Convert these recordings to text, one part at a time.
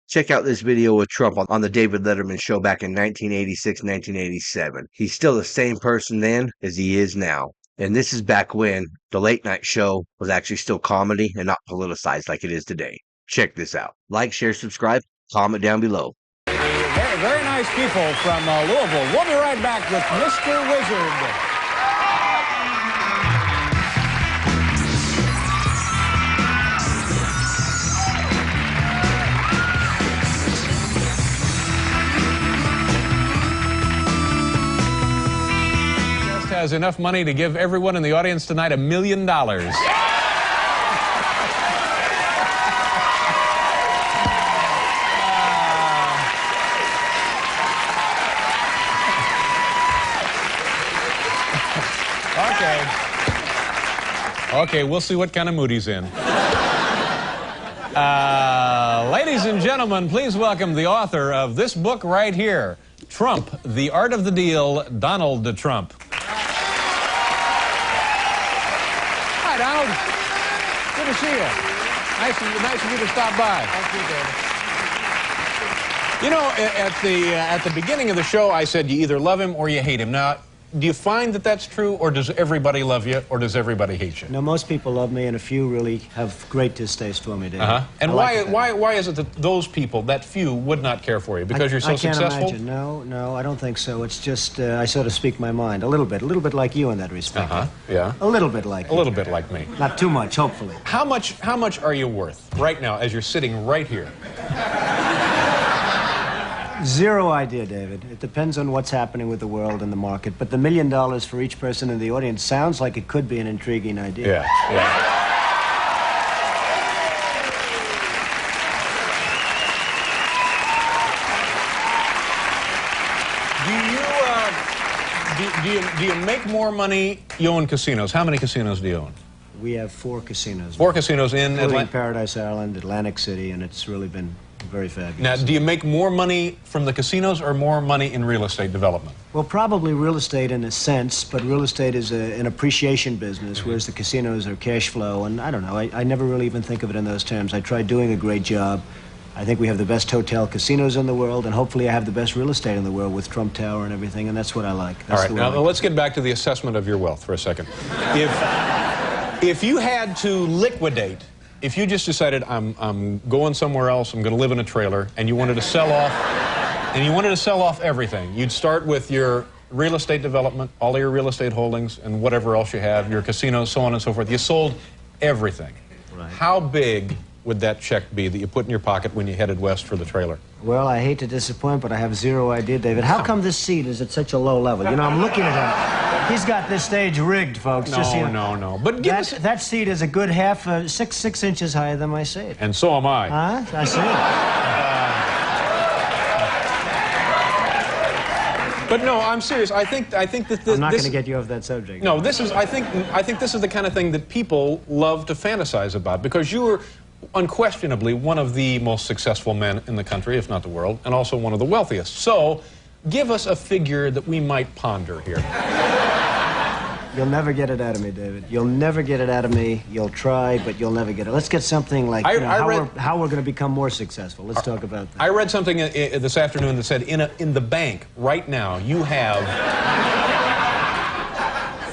Check out this video with Trump on the David Letterman show back in 1986, 1987. He's still the same person then as he is now. And this is back when the late night show was actually still comedy and not politicized like it is today. Check this out. Like, share, subscribe, comment down below. Very, very nice people from Louisville. We'll be right back with Mr. Wizard. Has enough money to give everyone in the audience tonight $1 million. Okay, we'll see what kind of mood he's in. Ladies and gentlemen, please welcome the author of this book right here, Trump, The Art of the Deal, Donald Trump. Donald, good to see you. Nice of you to stop by. Thank you, David. You know, at the beginning of the show, I said you either love him or you hate him. Now, do you find that that's true, or does everybody love you, or does everybody hate you? No, most people love me, and a few really have great distaste for me, David. And why is it that those people, that few, would not care for you? Because you're so successful? I can't imagine. No, I don't think so. It's just I sort of speak my mind a little bit like you in that respect. Yeah. A little bit like you. A little bit like me. Not too much, hopefully. How much are you worth right now as you're sitting right here? Zero idea, David. It depends on what's happening with the world and the market. But the $1 million for each person in the audience sounds like it could be an intriguing idea. Yeah. Do you make more money? You own casinos. How many casinos do you own? We have 4 casinos. 4 casinos in Atlanta? Paradise Island, Atlantic City, and it's really been very fabulous. Now, do you make more money from the casinos or more money in real estate development? Well, probably real estate in a sense, but real estate is an appreciation business, whereas the casinos are cash flow, and I don't know, I never really even think of it in those terms. I try doing a great job. I think we have the best hotel casinos in the world, and hopefully I have the best real estate in the world with Trump Tower and everything, and that's what I like. All right, now let's get back to the assessment of your wealth for a second. If you had to liquidate, if you just decided I'm going somewhere else, I'm going to live in a trailer, and you wanted to sell off, everything, you'd start with your real estate development, all of your real estate holdings, and whatever else you have, your casinos, so on and so forth. You sold everything. Right. How big would that check be that you put in your pocket when you headed west for the trailer? Well, I hate to disappoint, but I have zero idea, David. How come this seat is at such a low level? You know, I'm looking at him. He's got this stage rigged, folks. No. But that seat is a good six inches higher than my seat. And so am I. Huh? I see. But no, I'm serious. I think that this... I'm not going to get you off that subject. No, this is... I think this is the kind of thing that people love to fantasize about, because you were unquestionably one of the most successful men in the country, if not the world, and also one of the wealthiest. So, give us a figure that we might ponder here. You'll never get it out of me, David. You'll never get it out of me. You'll try, but you'll never get it. Let's get something like how we're going to become more successful. Let's talk about that. I read something this afternoon that said in the bank right now you have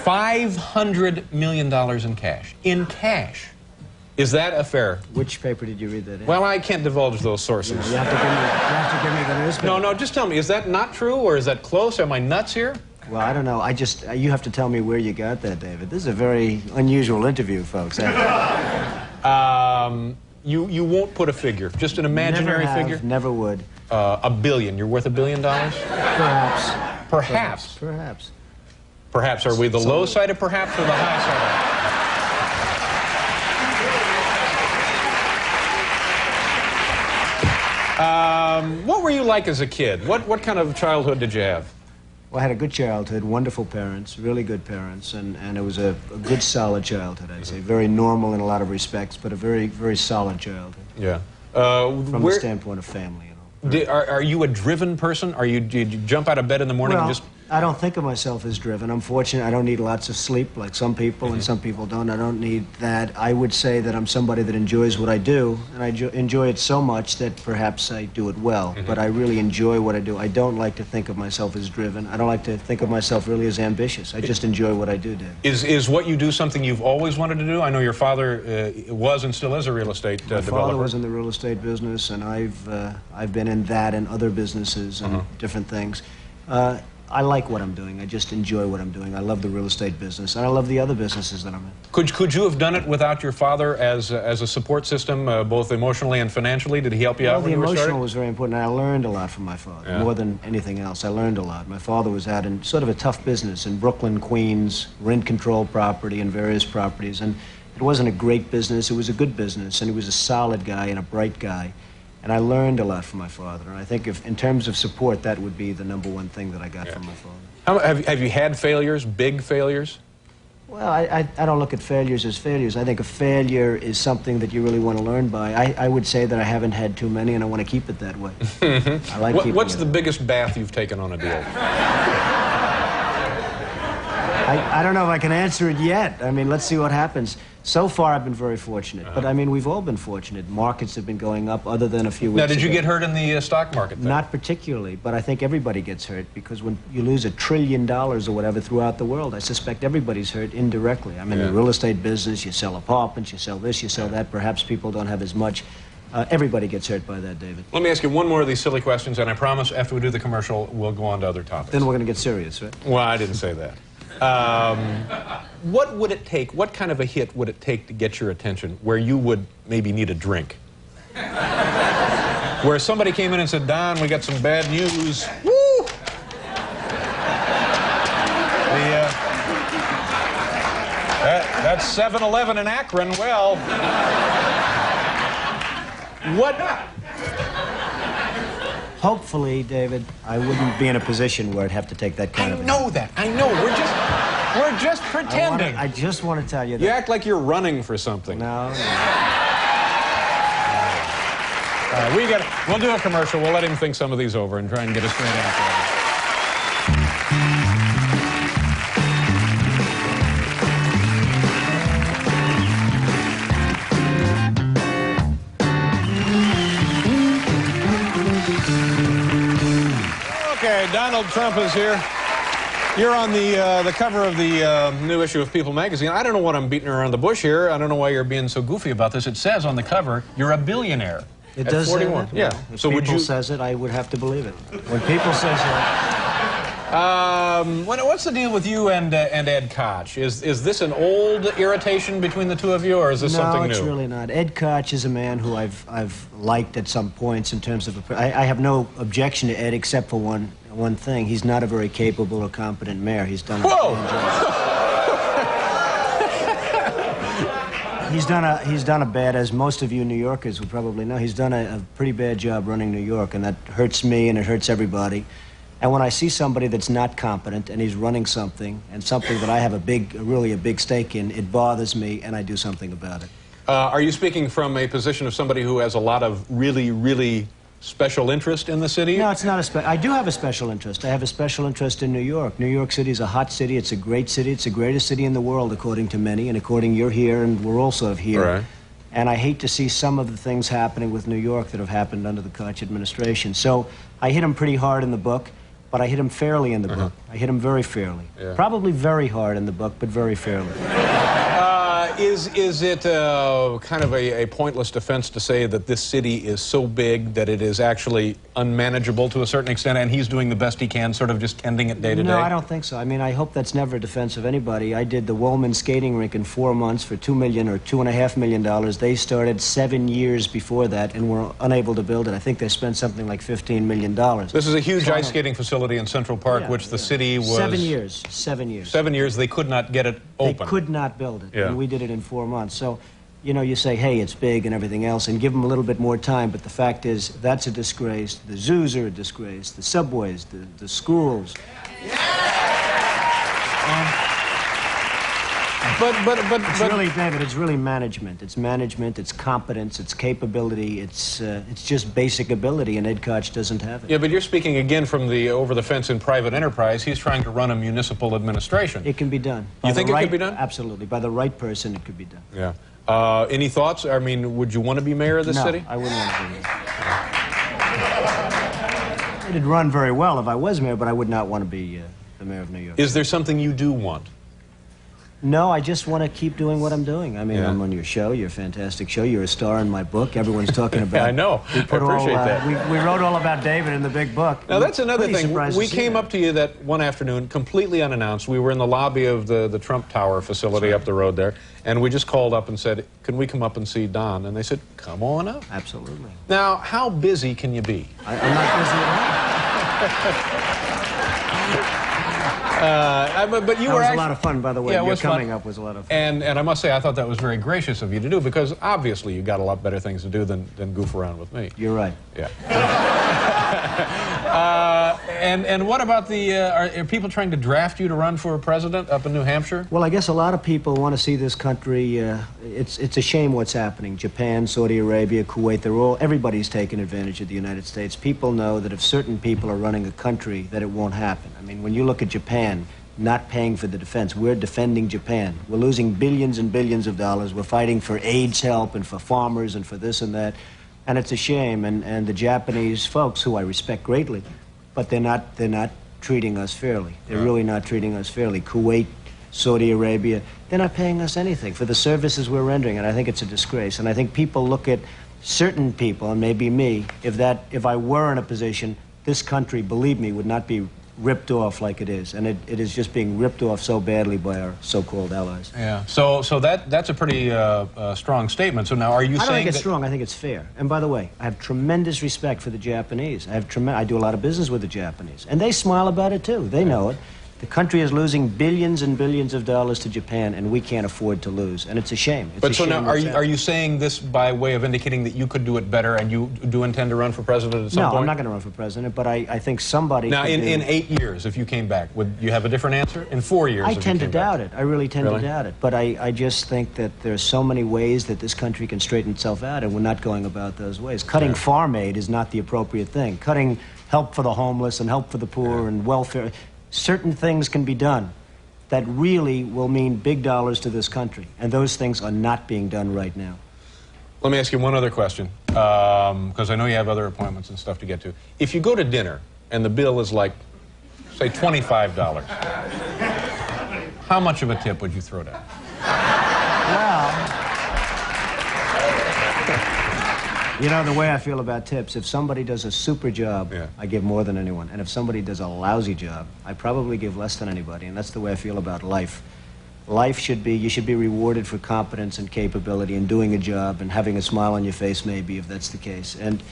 $500 million in cash. In cash. Is that a fair? Which paper did you read that in? Well, I can't divulge those sources. You have to give me the newspaper. No, just tell me, is that not true, or is that close? Am I nuts here? Well, I don't know. You have to tell me where you got that, David. This is a very unusual interview, folks. You won't put a figure, just an imaginary figure? Never would. $1 billion. You're worth $1 billion? Perhaps. Perhaps. Are we the low side of perhaps or the high side of? What were you like as a kid? What kind of childhood did you have? Well, I had a good childhood, wonderful parents, really good parents, and it was a good, solid childhood, I'd say. Very normal in a lot of respects, but a very, very solid childhood. Yeah. From the standpoint of family, you know. Are you a driven person? Do you jump out of bed in the morning and just... I don't think of myself as driven. I'm fortunate. I don't need lots of sleep like some people, and some people don't. I don't need that. I would say that I'm somebody that enjoys what I do, and I enjoy it so much that perhaps I do it well. But I really enjoy what I do. I don't like to think of myself as driven. I don't like to think of myself really as ambitious. I just enjoy what I do, Dave. Is what you do something you've always wanted to do? I know your father was and still is a real estate developer. My father was in the real estate business, and I've been in that and other businesses and different things. I like what I'm doing. I just enjoy what I'm doing. I love the real estate business, and I love the other businesses that I'm in. Could you have done it without your father as a support system, both emotionally and financially? Did he help you out when you were starting? The emotional was very important, and I learned a lot from my father, more than anything else. I learned a lot. My father was out in sort of a tough business in Brooklyn, Queens, rent-control property and various properties, and it wasn't a great business. It was a good business, and he was a solid guy and a bright guy. And I learned a lot from my father. And I think in terms of support, that would be the #1 thing that I got from my father. Have you had failures, big failures? Well, I don't look at failures as failures. I think a failure is something that you really want to learn by. I would say that I haven't had too many, and I want to keep it that way. I like keeping What's the biggest bath you've taken on a deal? I don't know if I can answer it yet. I mean, let's see what happens. So far, I've been very fortunate. But, I mean, we've all been fortunate. Markets have been going up, other than a few weeks ago. Now, did you get hurt in the stock market then? Not particularly, but I think everybody gets hurt, because when you lose $1 trillion or whatever throughout the world, I suspect everybody's hurt indirectly. I'm in the real estate business. You sell apartments, you sell this, you sell that. Perhaps people don't have as much. Everybody gets hurt by that, David. Let me ask you one more of these silly questions, and I promise after we do the commercial, we'll go on to other topics. Then we're going to get serious, right? Well, I didn't say that. What would it take, what kind of a hit would it take to get your attention where you would maybe need a drink? Where somebody came in and said, Don, we got some bad news. Woo! That's 7-Eleven in Akron. Well, what? Hopefully, David, I wouldn't be in a position where I'd have to take that kind of... I know that. I know. We're just pretending. I just want to tell you that. You act like you're running for something. No. We'll do a commercial. We'll let him think some of these over and try and get a straight answer. Okay, Donald Trump is here. You're on the cover of the new issue of People magazine. I don't know what I'm beating around the bush here. I don't know why you're being so goofy about this. It says on the cover, you're a billionaire. It does say 41. that? Yeah. Well, if so people says it, I would have to believe it. When people says that... What's the deal with you and Ed Koch? Is this an old irritation between the two of you, or is this something new? No, it's really not. Ed Koch is a man who I've liked at some points in terms of... I have no objection to Ed except for one thing. He's not a very capable or competent mayor. He's done... He's done a bad, as most of you New Yorkers would probably know, he's done a pretty bad job running New York, and that hurts me and it hurts everybody. And when I see somebody that's not competent and he's running something, and something that I have really a big stake in, it bothers me, and I do something about it. Are you speaking from a position of somebody who has a lot of really, really special interest in the city? No, it's not I do have a special interest. I have a special interest in New York. New York City is a hot city. It's a great city. It's the greatest city in the world, according to many, and according you're here, and we're also here. Right. And I hate to see some of the things happening with New York that have happened under the Koch administration. So I hit him pretty hard in the book, but I hit him fairly in the book. I hit him very fairly. Yeah. Probably very hard in the book, but very fairly. Is it kind of a pointless defense to say that this city is so big that it is actually unmanageable to a certain extent, and he's doing the best he can, sort of just tending it day to day? No, I don't think so. I mean, I hope that's never a defense of anybody. I did the Woolman skating rink in 4 months for $2 million or $2.5 million. They started 7 years before that and were unable to build it. I think they spent something like $15 million. This is a huge ice skating facility in Central Park, which the city was... 7 years. 7 years. 7 years, they could not get it open. They could not build it, Yeah. and we did it in 4 months. So, you know, you say, hey, it's big and everything else, and give them a little bit more time, but the fact is, that's a disgrace. The zoos are a disgrace. The subways, the schools. It's really, David, it's really management. It's management, it's competence, it's capability, it's just basic ability, and Ed Koch doesn't have it. Yeah, but you're speaking again from the over the fence in private enterprise. He's trying to run a municipal administration. It can be done. You think it could be done? Absolutely. By the right person, it could be done. Yeah. Any thoughts? I mean, would you want to be mayor of this city? No, I wouldn't want to be mayor. It'd run very well if I was mayor, but I would not want to be the mayor of New York. Is there something you do want? No, I just want to keep doing what I'm doing. I mean, Yeah. I'm on your show. You're a fantastic show. You're a star in my book. Everyone's talking about. Yeah, I know. I appreciate that. We wrote all about David in the big book. Now, that's another Pretty thing. surprised We to see came that. up to you that one afternoon, completely unannounced. We were in the lobby of the Trump Tower facility up the road there, and we just called up and said, can we come up and see Don? And they said, come on up. Absolutely. Now, how busy can you be? I'm not busy at But you all. That were was a actually, lot of fun, by the way. Yeah, it Your was fun. coming up was a lot of fun. And I must say, I thought that was very gracious of you to do, because obviously you got a lot better things to do than goof around with me. You're right. Yeah. And what about the, are people trying to draft you to run for president up in New Hampshire? Well, I guess a lot of people want to see this country. It's a shame what's happening. Japan, Saudi Arabia, Kuwait, everybody's taking advantage of the United States. People know that if certain people are running a country, that it won't happen. I mean, when you look at Japan, not paying for the defense, we're defending Japan. We're losing billions and billions of dollars. We're fighting for AIDS help and for farmers and for this and that. And it's a shame. And the Japanese folks, who I respect greatly, but they're not treating us fairly. They're really not treating us fairly. Kuwait, Saudi Arabia, they're not paying us anything for the services we're rendering, and I think it's a disgrace. And I think people look at certain people, and maybe me, if I were in a position, this country, believe me, would not be ripped off like it is. And it is just being ripped off so badly by our so-called allies. Yeah. So that's a pretty strong statement. So now, are you I don't saying think it's that... strong. I think it's fair. And by the way, I have tremendous respect for the Japanese. I do a lot of business with the Japanese, and they smile about it too. They know it. The country is losing billions and billions of dollars to Japan, and we can't afford to lose. And it's a shame. It's But a so shame now, what's are happening. you saying this by way of indicating that you could do it better, and you do intend to run for president at some point? No, I'm not going to run for president, but I think somebody. Now, could in do- 8 years, if you came back, would you have a different answer? In 4 years, I if you tend to came back? doubt it. I really tend Really? to doubt it. But I just think that there's so many ways that this country can straighten itself out, and we're not going about those ways. Cutting farm aid is not the appropriate thing. Cutting help for the homeless and help for the poor and welfare. Certain things can be done that really will mean big dollars to this country, and those things are not being done right now. Let me ask you one other question, because I know you have other appointments and stuff to get to. If you go to dinner and the bill is like, say, $25, how much of a tip would you throw down? Well, you know, the way I feel about tips, if somebody does a super job, Yeah. I give more than anyone. And if somebody does a lousy job, I probably give less than anybody. And that's the way I feel about life. Life should be, you should be rewarded for competence and capability and doing a job and having a smile on your face, maybe, if that's the case. And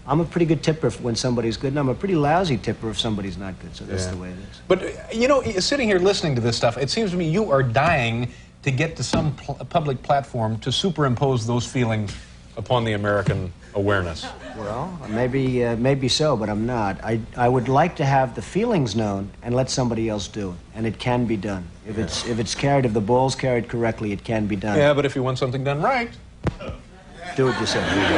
I'm a pretty good tipper when somebody's good, and I'm a pretty lousy tipper if somebody's not good. So that's the way it is. But, you know, sitting here listening to this stuff, it seems to me you are dying to get to some public platform to superimpose those feelings upon the American awareness. Well, maybe so, but I'm not. I would like to have the feelings known and let somebody else do it, and it can be done. If the ball's carried correctly, it can be done. Yeah, but if you want something done right. Do it yourself. Here's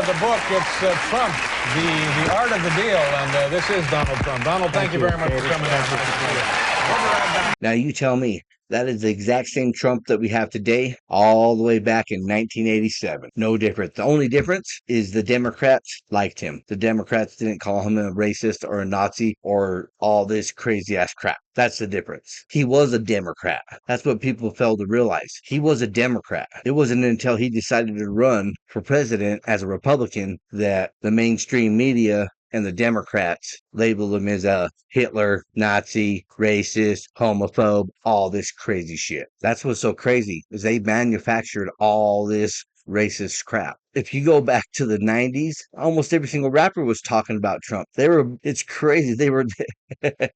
the book. It's Trump, the Art of the Deal, and this is Donald Trump. Donald, thank you very much for coming out. Now you tell me, that is the exact same Trump that we have today, all the way back in 1987. No difference. The only difference is the Democrats liked him. The Democrats didn't call him a racist or a Nazi or all this crazy ass crap. That's the difference. He was a Democrat. That's what people failed to realize. He was a Democrat. It wasn't until he decided to run for president as a Republican that the mainstream media and the Democrats labeled him as a Hitler, Nazi, racist, homophobe, all this crazy shit. That's what's so crazy, is they manufactured all this racist crap. If you go back to the 90s, almost every single rapper was talking about Trump. It's crazy.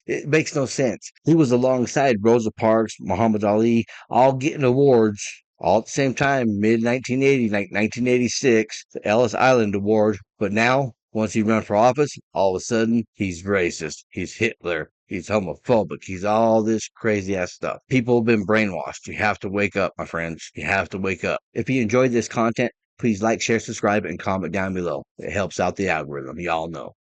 It makes no sense. He was alongside Rosa Parks, Muhammad Ali, all getting awards all at the same time, mid-1980, like 1986, the Ellis Island Award. But now, once he ran for office, all of a sudden, he's racist. He's Hitler. He's homophobic. He's all this crazy ass stuff. People have been brainwashed. You have to wake up, my friends. You have to wake up. If you enjoyed this content, please like, share, subscribe, and comment down below. It helps out the algorithm. Y'all know.